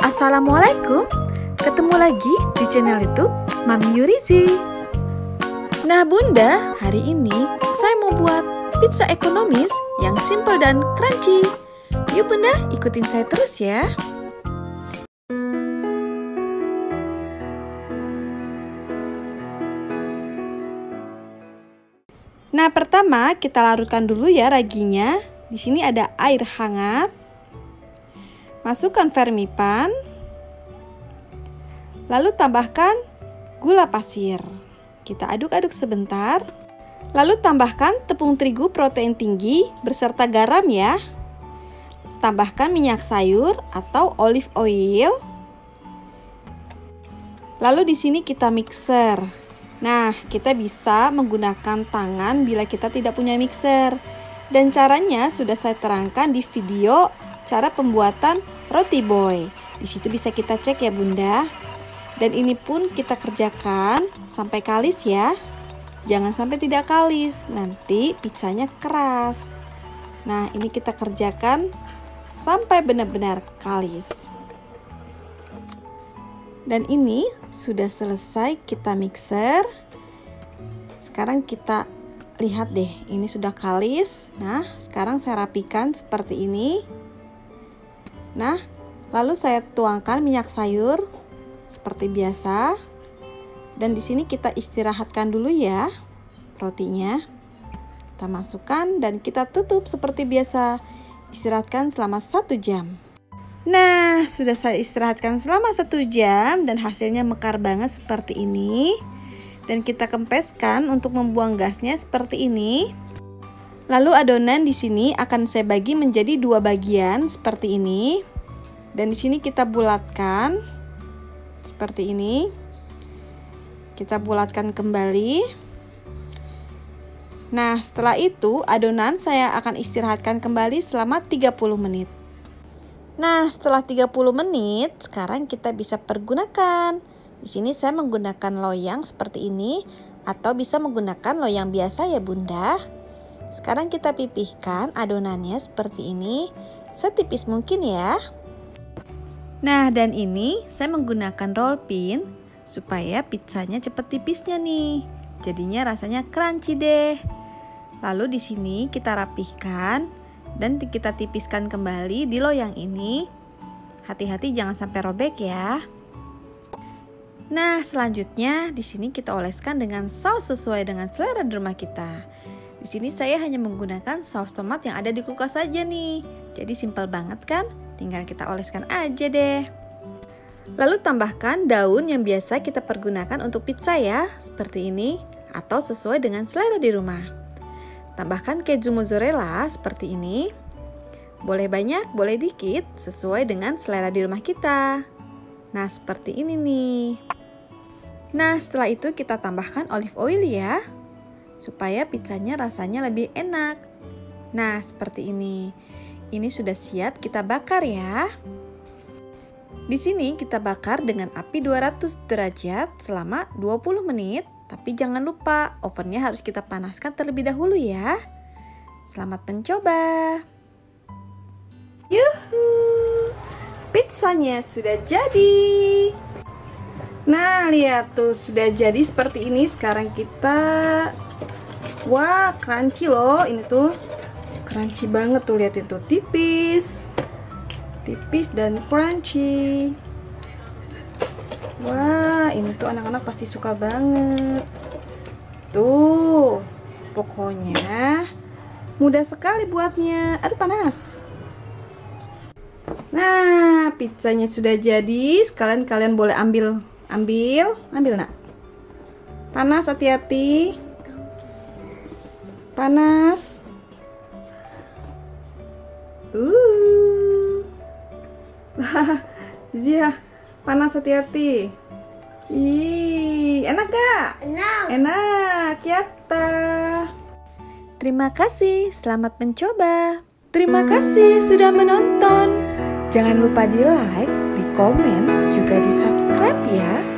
Assalamualaikum, ketemu lagi di channel YouTube Mami Yurizi. Nah Bunda, hari ini saya mau buat pizza ekonomis yang simple dan crunchy. Yuk Bunda, ikutin saya terus ya. Nah, pertama kita larutkan dulu ya raginya. Di sini ada air hangat. Masukkan vermipan. Lalu tambahkan gula pasir. Kita aduk-aduk sebentar. Lalu tambahkan tepung terigu protein tinggi beserta garam ya. Tambahkan minyak sayur atau olive oil. Lalu di sini kita mixer. Nah, kita bisa menggunakan tangan bila kita tidak punya mixer. Dan caranya sudah saya terangkan di video cara pembuatan roti boy. Di situ bisa kita cek ya Bunda. Dan ini pun kita kerjakan sampai kalis ya. Jangan sampai tidak kalis, nanti pizzanya keras. Nah, ini kita kerjakan sampai benar-benar kalis. Dan ini sudah selesai kita mixer. Sekarang kita lihat deh, ini sudah kalis. Nah, sekarang saya rapikan seperti ini. Nah, lalu saya tuangkan minyak sayur seperti biasa. Dan di sini kita istirahatkan dulu ya rotinya. Kita masukkan dan kita tutup seperti biasa. Istirahatkan selama 1 jam. Nah, sudah saya istirahatkan selama 1 jam dan hasilnya mekar banget seperti ini. Dan kita kempeskan untuk membuang gasnya seperti ini. Lalu adonan di sini akan saya bagi menjadi 2 bagian seperti ini. Dan di sini kita bulatkan seperti ini. Kita bulatkan kembali. Nah, setelah itu adonan saya akan istirahatkan kembali selama 30 menit. Nah, setelah 30 menit, sekarang kita bisa pergunakan. Di sini saya menggunakan loyang seperti ini atau bisa menggunakan loyang biasa ya Bunda. Sekarang kita pipihkan adonannya seperti ini, setipis mungkin ya. Nah, dan ini saya menggunakan roll pin supaya pizzanya cepat tipisnya nih. Jadinya rasanya crunchy deh. Lalu di sini kita rapihkan dan kita tipiskan kembali di loyang ini. Hati-hati jangan sampai robek ya. Nah, selanjutnya di sini kita oleskan dengan saus sesuai dengan selera di rumah kita. Di sini saya hanya menggunakan saus tomat yang ada di kulkas saja nih. Jadi simpel banget kan? Tinggal kita oleskan aja deh. Lalu tambahkan daun yang biasa kita pergunakan untuk pizza ya, seperti ini atau sesuai dengan selera di rumah. Tambahkan keju mozzarella seperti ini. Boleh banyak, boleh dikit, sesuai dengan selera di rumah kita. Nah, seperti ini nih. Nah, setelah itu kita tambahkan olive oil ya, supaya pizzanya rasanya lebih enak. Nah, seperti ini. Ini sudah siap kita bakar ya. Di sini kita bakar dengan api 200 derajat selama 20 menit. Tapi jangan lupa ovennya harus kita panaskan terlebih dahulu ya. Selamat mencoba. Yuhu, pizzanya sudah jadi. Nah, lihat tuh sudah jadi seperti ini. Sekarang kita, wah crunchy loh, ini tuh crunchy banget tuh, lihat itu tipis dan crunchy. Wah, ini tuh anak-anak pasti suka banget. Tuh, pokoknya mudah sekali buatnya. Aduh panas. Nah, pizzanya sudah jadi. Sekalian kalian boleh ambil nak. Panas, hati-hati. Panas. Zia, panas, hati-hati. Ih, enak gak? Enak, yatta. Terima kasih, selamat mencoba. Terima kasih sudah menonton. Jangan lupa di like, di komen, juga di subscribe ya.